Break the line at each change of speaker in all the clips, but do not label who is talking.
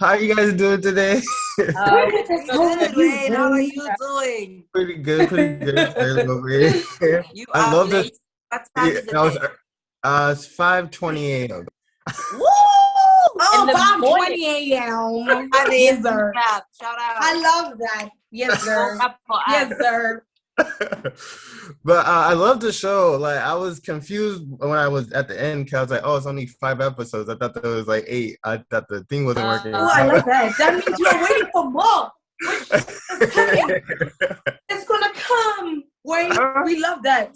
How are you guys doing today?
Good, Wayne. How are you doing?
Pretty good, pretty good. Over here.
You
I
are
love this.
late. What time is it there?
It's 5:20 a.m.
Woo!
Oh, 5:20 a.m.
Yes, sir. Shout out.
I love that. Yes, sir. Yes, sir.
But I love the show. Like, I was confused when I was at the end because I was like, "Oh, it's only 5 episodes." I thought there was like 8. I thought the thing wasn't working.
Oh, I love that. That means you're waiting for more. It's coming. It's gonna come. Wait, we love that.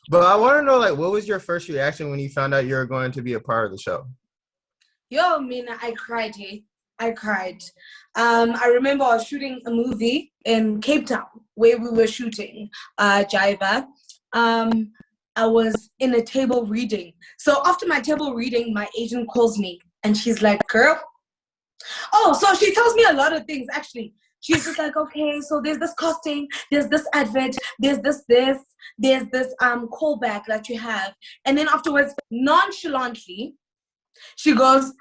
But I want to know, like, what was your first reaction when you found out you were going to be a part of the show?
Yo, Mina, I cried. Hey, I cried. I remember I was shooting a movie in Cape Town where we were shooting JIVA. I was in a table reading. So after my table reading, my agent calls me and she's like, "Girl." Oh, so she tells me a lot of things, actually. She's just like, "Okay, so there's this casting, there's this advert, there's this, there's this callback that you have." And then afterwards, nonchalantly, she goes,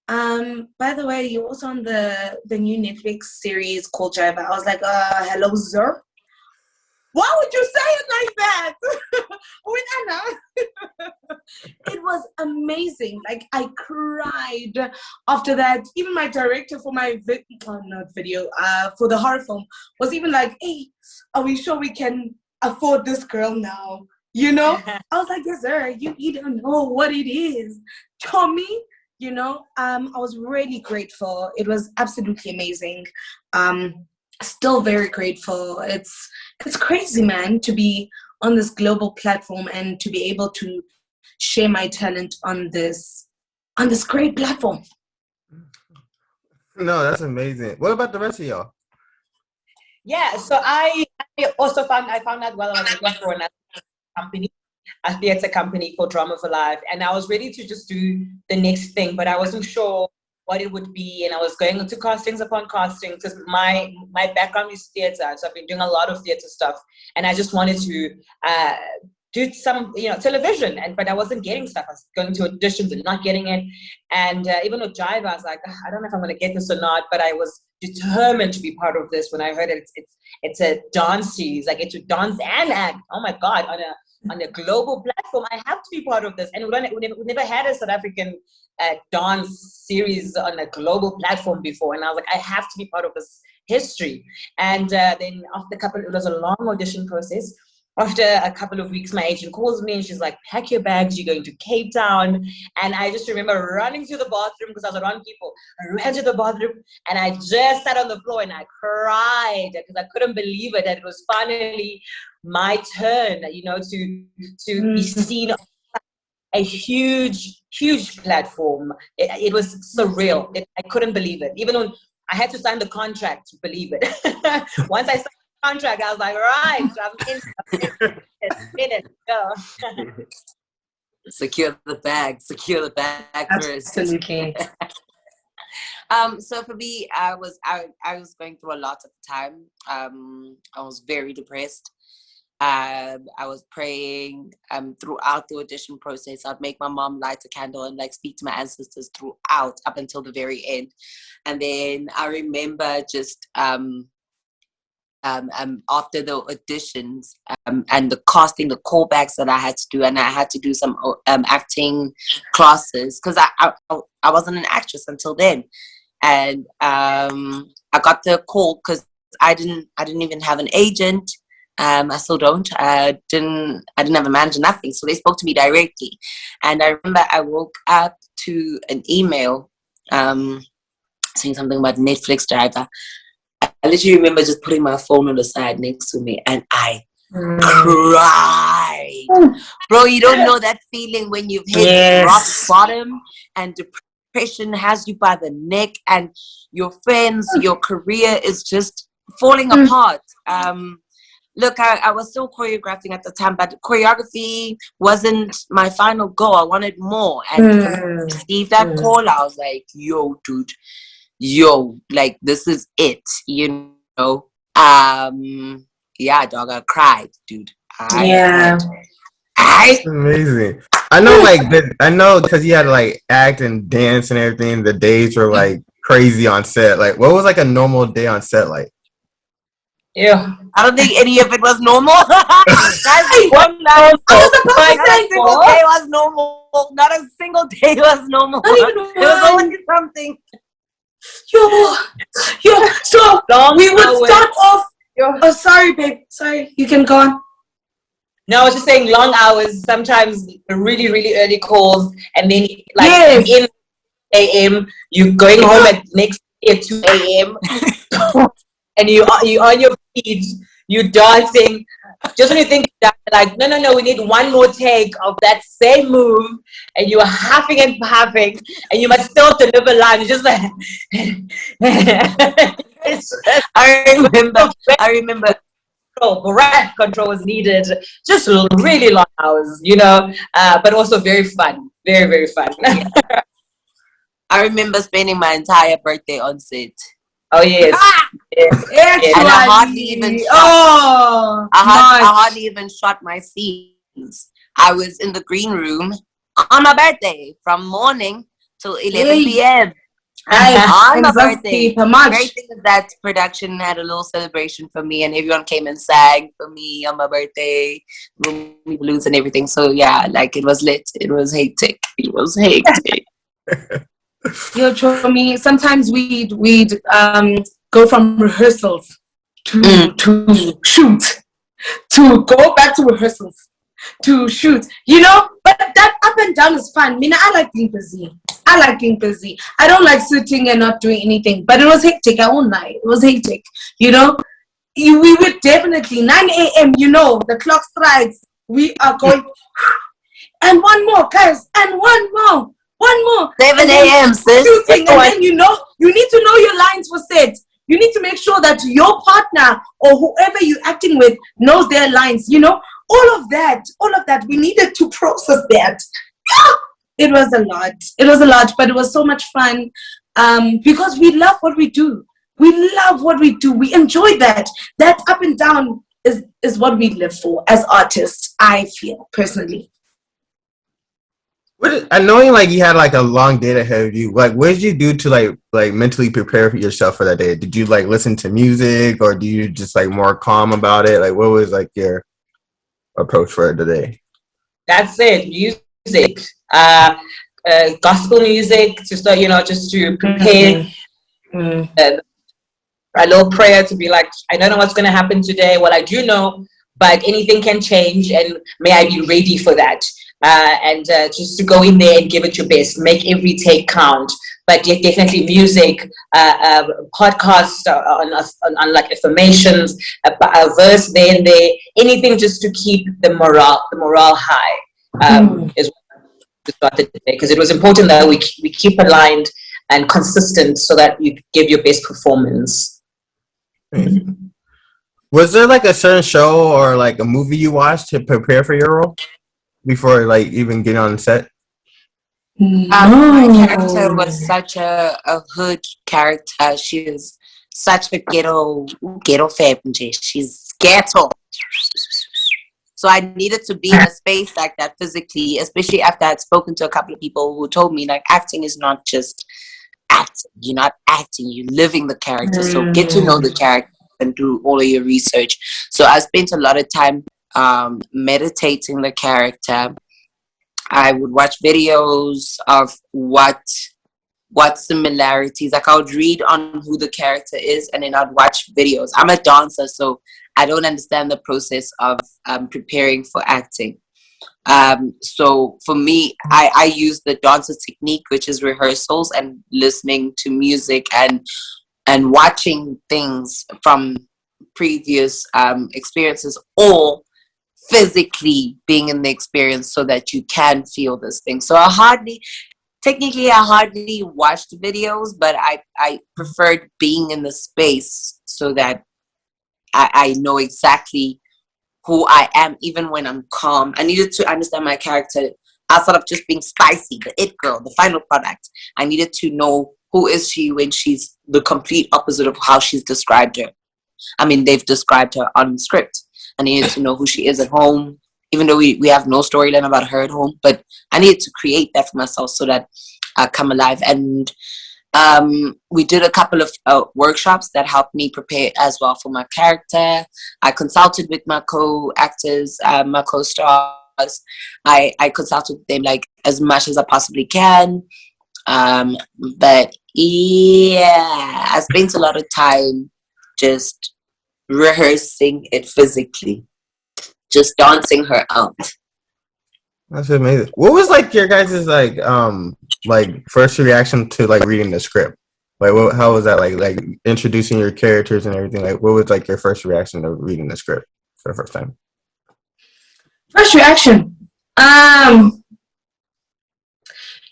"By the way, you're also on the new Netflix series called JIVA." I was like, "Hello, sir." Why would you say it like that? With Anna. It was amazing. Like, I cried after that. Even my director for my for the horror film was even like, "Hey, are we sure we can afford this girl now?" You know? I was like, "Yes, sir. You don't know what it is. Tommy." You know, I was really grateful. It was absolutely amazing. Still very grateful. It's crazy, man, to be on this global platform and to be able to share my talent on this great platform.
No, that's amazing. What about the rest of y'all?
Yeah, so I also found out while I was working for another company, a theatre company called Drama for Life, and I was ready to just do the next thing, but I wasn't sure what it would be, and I was going into castings upon castings because my background is theatre, so I've been doing a lot of theatre stuff, and I just wanted to do some television, but I wasn't getting stuff. I was going to auditions and not getting it, and even with JIVA, I was like, I don't know if I'm going to get this or not, but I was determined to be part of this when I heard it's a dance series, like it's a dance and act. Oh my God, on a global platform, I have to be part of this. And we never had a South African dance series on a global platform before. And I was like, I have to be part of this history. And then after it was a long audition process. After a couple of weeks, my agent calls me and she's like, "Pack your bags, you're going to Cape Town." And I just remember running to the bathroom because I was around people. I ran to the bathroom and I just sat on the floor and I cried because I couldn't believe it, that it was finally my turn, to be seen on a huge, huge platform. It was surreal. I couldn't believe it. Even when I had to sign the contract to believe it. Once I signed contract, I was like, right, so I'm in it, go.
Secure the bag first.
Absolutely.
So for me, I was going through a lot at the time. I was very depressed. I was praying throughout the audition process. I'd make my mom light a candle and speak to my ancestors throughout up until the very end. And then I remember just after the auditions and the casting, the callbacks that I had to do, and I had to do some acting classes because I wasn't an actress until then, and I got the call because I didn't even have an agent. I still don't. I didn't have a manager, nothing. So they spoke to me directly, and I remember I woke up to an email saying something about Netflix driver. I literally remember just putting my phone on the side next to me and I cried. Bro, you don't know that feeling when you've hit rock bottom and depression has you by the neck and your friends, your career is just falling apart. Look, I was still choreographing at the time, but choreography wasn't my final goal. I wanted more. And to receive that call, I was like, yo, dude. Like, this is it, Yeah, dog, I cried, dude.
That's amazing. I know, I know because he had to like act and dance and everything. The days were like crazy on set. Like, what was like a normal day on set like?
Yeah.
I don't think any of it was normal.
What
Not a
like
single day was normal. Not a single day was normal.
Not even
There was always something.
Yo. So we would
hours.
start off. Oh, sorry, babe. Sorry, you can go on.
No, I was just saying long hours, sometimes really, really early calls, and then like
Yes.
in a.m. you going home at next day at 2 a.m. and you on your feet, you dancing. Just when you think that, like, no, we need one more take of that same move, and you are huffing and puffing, and you must still deliver line. You're just like,
I remember.
Breath control was needed. Just really long hours, you know, but also very fun. Very, very fun.
I remember spending my entire birthday on set.
Oh, yes.
Actually,
And I hardly even shot. I hardly even shot my scenes. I was in the green room on my birthday from morning till 11 p.m. on my birthday. The great thing is that production had a little celebration for me, and everyone came and sang for me on my birthday, balloons and everything. So yeah, like it was lit. It was hectic. It was hectic.
Yo, Chomi, sometimes we'd go from rehearsals to shoot, to go back to rehearsals, to shoot, you know, but that up and down is fun. Mina, I like being busy. I don't like sitting and not doing anything, but it was hectic. I won't lie. It was hectic, you know. We would definitely 9 a.m., you know, the clock strikes. We are going, and one more, guys, and one more.
7 a.m. sis.
Shooting, and then you know you need to know your lines for set. You need to make sure that your partner or whoever you're acting with knows their lines. You know, all of that. We needed to process that. It was a lot, but it was so much fun because we love what we do. We enjoy that. That up and down is what we live for as artists. I feel personally.
I know you had like a long day ahead of you. Like, what did you do to like mentally prepare for yourself for that day? Did you like listen to music, or do you just like more calm about it? Like, what was like your approach for the day?
That's it. Music, gospel music to start, you know, just to prepare. A little prayer to be like, I don't know what's going to happen today. Well, I do know, but anything can change, and may I be ready for that. And just to go in there and give it your best, make every take count. But yet definitely music, podcasts on like affirmations, a verse there and there, anything just to keep the morale high is what we started today, because it was important that we keep aligned and consistent so that you give your best performance.
Was there like a certain show or like a movie you watched to prepare for your role before like even getting on set?
My character was such a hood character. She was such a ghetto family. She's ghetto. So I needed to be in a space like that physically, especially after I'd spoken to a couple of people who told me like acting is not just acting. You're not acting, you're living the character. So get to know the character and do all of your research. So I spent a lot of time meditating the character. I would watch videos of what similarities, like I would read on who the character is, and then I'd watch videos. I'm a dancer, so I don't understand the process of preparing for acting. So for me, I use the dancer technique, which is rehearsals and listening to music and watching things from previous experiences, or physically being in the experience so that you can feel this thing. So I hardly watched videos, but I preferred being in the space so that I know exactly who I am, even when I'm calm. I needed to understand my character outside of just being spicy, the it girl, the final product. I needed to know who is she when she's the complete opposite of how she's described her. I mean, they've described her on script. I needed to know who she is at home, even though we have no storyline about her at home. But I needed to create that for myself so that I come alive. And we did a couple of workshops that helped me prepare as well for my character. I consulted with my co-actors, my co-stars. I consulted with them like as much as I possibly can. But yeah, I spent a lot of time just rehearsing it physically, just dancing her out.
That's amazing. What was like your guys' like first reaction to like reading the script? Like how was that like introducing your characters and everything? Like what was like your first reaction to reading the script for the first time?
First reaction,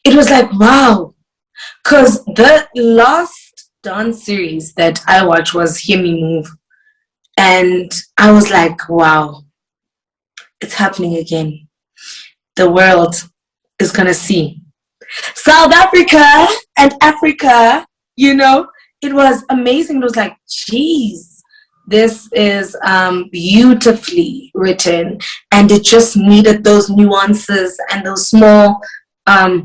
it was like wow, because the last dance series that I watched was Hear Me Move, and I was like wow, it's happening again. The world is gonna see South Africa and Africa, you know. It was amazing. It was like, geez, this is beautifully written, and it just needed those nuances and those small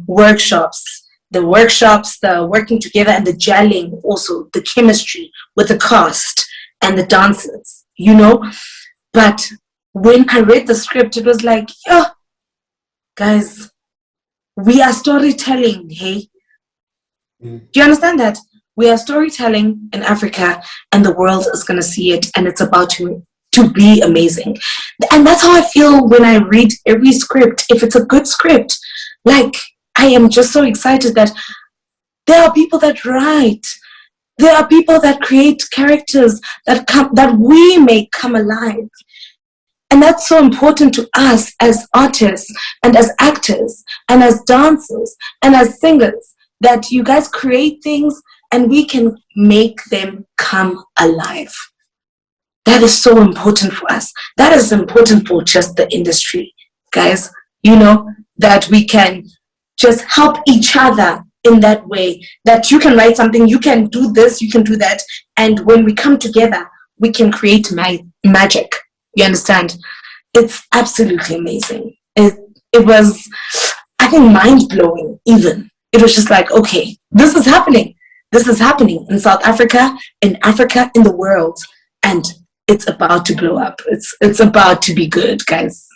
workshops, the working together, and the gelling, also the chemistry with the cast and the dancers, you know. But when I read the script, it was like, yeah, guys, we are storytelling, hey? Do you understand that? We are storytelling in Africa, and the world is going to see it, and it's about to be amazing. And that's how I feel when I read every script. If it's a good script, like, I am just so excited that there are people that write. There are people that create characters that we make come alive. And that's so important to us as artists and as actors and as dancers and as singers, that you guys create things and we can make them come alive. That is so important for us. That is important for just the industry, guys, you know, that we can just help each other in that way, that you can write something, you can do this, you can do that. And when we come together, we can create magic. You understand? It's absolutely amazing. It was, I think, mind-blowing even. It was just like, okay, this is happening. This is happening in South Africa, in the world. And it's about to blow up. It's about to be good, guys.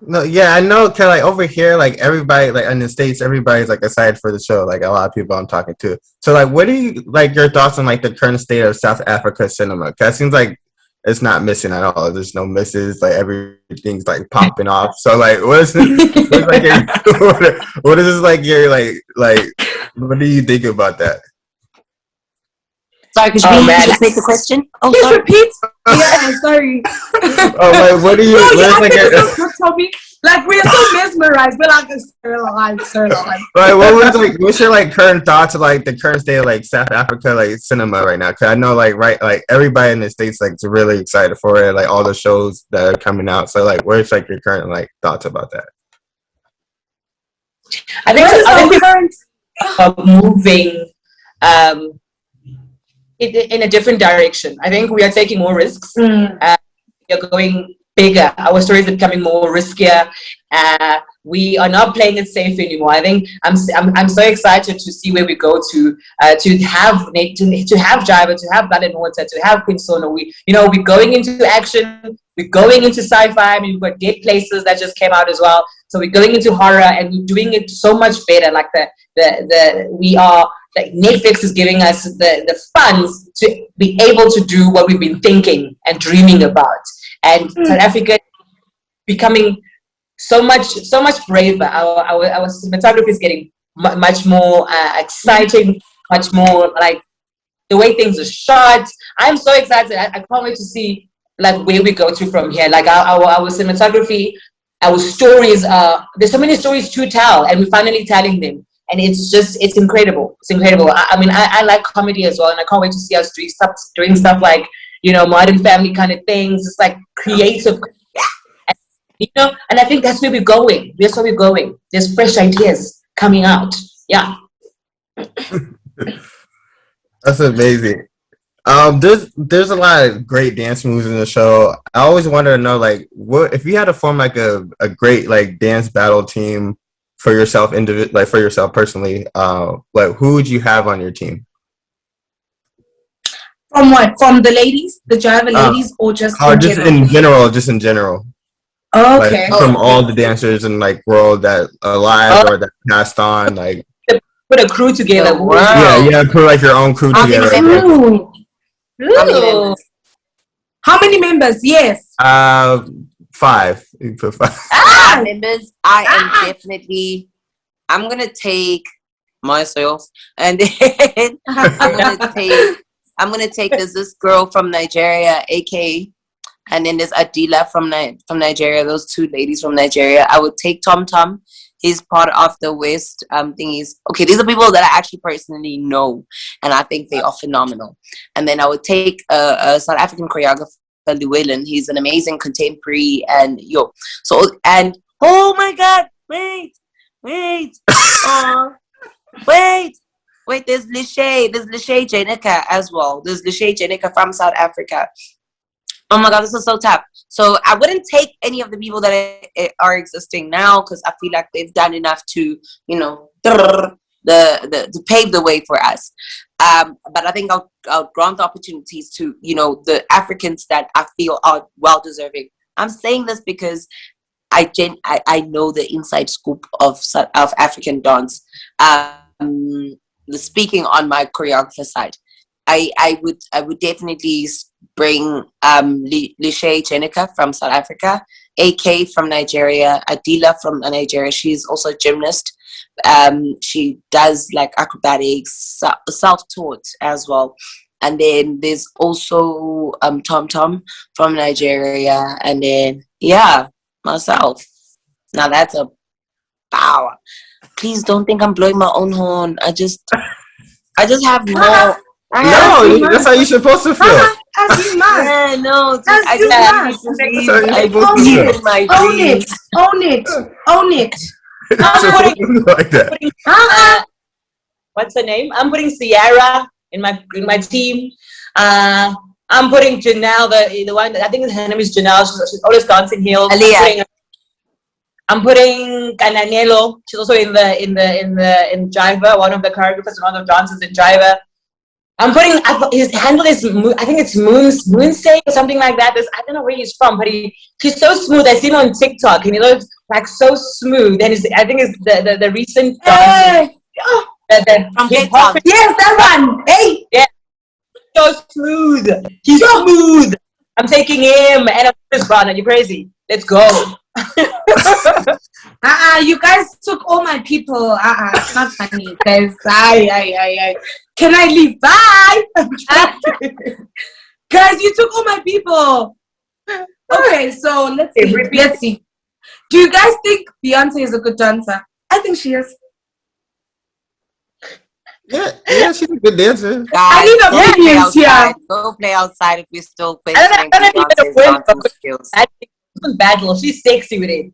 No, yeah, I know. Cause like over here, like everybody, like in the States, everybody's like excited for the show. Like a lot of people I'm talking to. So like, what do you like your thoughts on like the current state of South Africa cinema? Cause it seems like it's not missing at all. There's no misses. Like everything's like popping off. So like, what is like your, what is this like your like what do you think about that?
Sorry, could you repeat the question? Oh,
please
sorry.
Repeat. Yeah, sorry.
Oh, like what do you?
Like we're so mesmerized, but like it's still alive.
Like what's your like current thoughts of like the current state of like South Africa like cinema right now? Cause I know like like everybody in the States like is really excited for it, like all the shows that are coming out. So like where's like your current like thoughts about that?
I think current moving in a different direction. I think we are taking more risks. You're going bigger. Our stories are becoming more riskier. We are not playing it safe anymore. I think I'm so excited to see where we go to have JIVA, to have Blood and Water, to have Queen Sono. We're going into action. We're going into sci-fi. I mean, we've got Dead Places that just came out as well. So we're going into horror, and we're doing it so much better. Like like Netflix is giving us the funds to be able to do what we've been thinking and dreaming about. And South Africa becoming so much braver. Our cinematography is getting much more exciting, much more like the way things are shot. I'm so excited. I can't wait to see like where we go to from here. Like our cinematography, our stories. There's so many stories to tell, and we're finally telling them. And it's incredible. It's incredible. I mean, I like comedy as well, and I can't wait to see us doing stuff like, Modern Family kind of things. It's like creative, and I think that's where we're going. That's where we're going. There's fresh ideas coming out. Yeah.
That's amazing. There's a lot of great dance moves in the show. I always wanted to know, like, what if you had to form like a great like dance battle team for yourself, like for yourself personally. Like, who would you have on your team?
From what? From the ladies, the JIVA ladies, or just
Or
in
just
general?
in general, just in general.
Okay.
Like, from all the dancers in like world that alive or that passed on, like
Put a crew together.
The world.
yeah, put like your own crew
How many
together.
members?
Ooh.
How many members?
How many members? Yes.
5. You put 5.
5 members. I am definitely. I'm gonna take myself, and then I'm gonna take this girl from Nigeria, AK, and then there's Adila from Nigeria. Those 2 ladies from Nigeria. I would take Tom Tom. He's part of the West thingies. Okay, these are people that I actually personally know, and I think they are phenomenal. And then I would take a South African choreographer, Llewellyn. He's an amazing contemporary, and oh my God, wait, there's Lishay Jenica as well. There's Lishay Jenica from South Africa. Oh my God, this is so tough. So I wouldn't take any of the people that are existing now, because I feel like they've done enough to, to pave the way for us. But I think I'll grant the opportunities to, the Africans that I feel are well deserving. I'm saying this because I know the inside scoop of African dance. Speaking on my choreographer side, I would definitely bring Lishay Jenica from South Africa, AK from Nigeria, Adila from Nigeria. She's also a gymnast. She does like acrobatics, self-taught as well. And then there's also Tom Tom from Nigeria, and then myself. Now that's a power. Please don't think I'm blowing my own horn. I just have more.
No, that's how you're supposed to feel.
As you must.
Yeah, no,
I
believe in my dreams.
Own it.
Like that.
What's her name? I'm putting Sierra in my team. I'm putting Janelle, the one. I think her name is Janelle. She's always dancing heels. I'm putting Cananelo. She's also in JIVA, one of the choreographers, one of the dancers in JIVA. I'm putting his handle is I think it's Moonsay or something like that. I don't know where he's from, but he's so smooth. I see him on TikTok, and he looks like so smooth. And I think it's the recent
From Cape Town.
Yes, that one. Hey,
yeah, so smooth. He's so smooth. I'm taking him, and I'm Chris Brown. Are you crazy? Let's go.
You guys took all my people. It's not funny, guys. Can I leave? Bye. Guys, you took all my people. Okay, so let's see. Do you guys think Beyonce is a good dancer? I think she is.
Yeah, she's a good dancer.
Guys,
I need opinions here.
Go play outside if you're still questioning Beyonce's dancing skills.
Battle. She's sexy with it.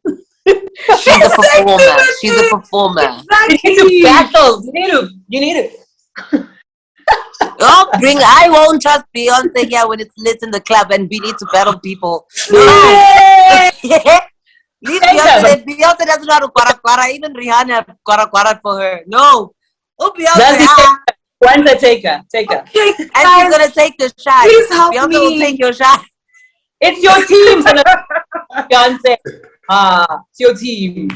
She's a performer. She's a performer.
Exactly.
You need to battle. You need it.
I won't trust Beyonce here when it's lit in the club and we need to battle people. No. Beyonce doesn't know how to kwara. Even Rihanna kwara for her. No. Oh, Beyonce.
Once I take her.
Okay,
and she's gonna take the shot.
Please help
Beyonce
me.
will take your shot.
It's your team, Beyonce. It's your team.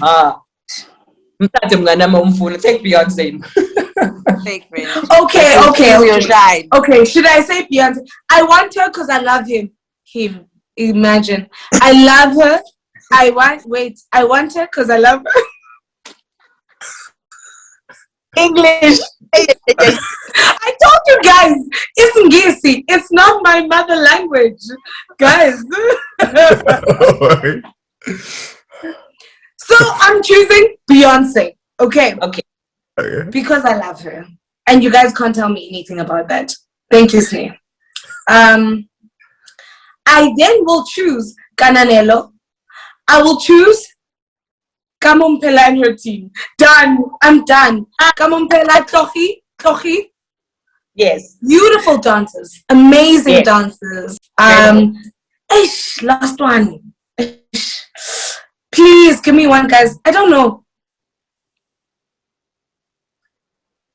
Take Beyonce.
Okay, should I say Beyonce? I want her because I love him. Imagine. I love her. I want her because I love her.
English.
I told you guys, it's Ngisi. It's not my mother language. Guys. So I'm choosing Beyonce. Okay. Because I love her. And you guys can't tell me anything about that. Thank you, Sne. I then will choose Cananelo. I will choose Kamompela and her team. Done. I'm done. Kamompela, Tochi.
Yes.
Beautiful dancers, amazing
Yes.
dancers. Last one. Please give me one, guys. I don't know.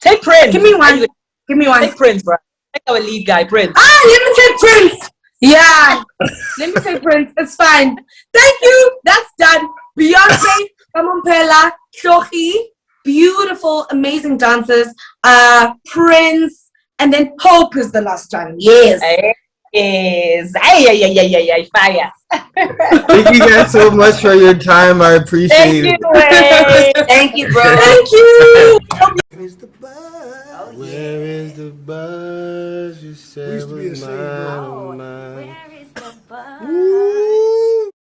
Take Prince.
Give me one. Give me one.
Take Prince, bro. Take our lead guy, Prince.
Let me say Prince. Yeah. Let me say Prince. It's fine. Thank you. That's done. Beyonce, Kamompela, Shohi, beautiful, amazing dancers. Prince, and then Hope is the last one. Yes.
Yes. Ay, fire.
Thank you guys so much for your time. I appreciate it.
Thank you, Wayne.
Thank you, bro.
Thank you.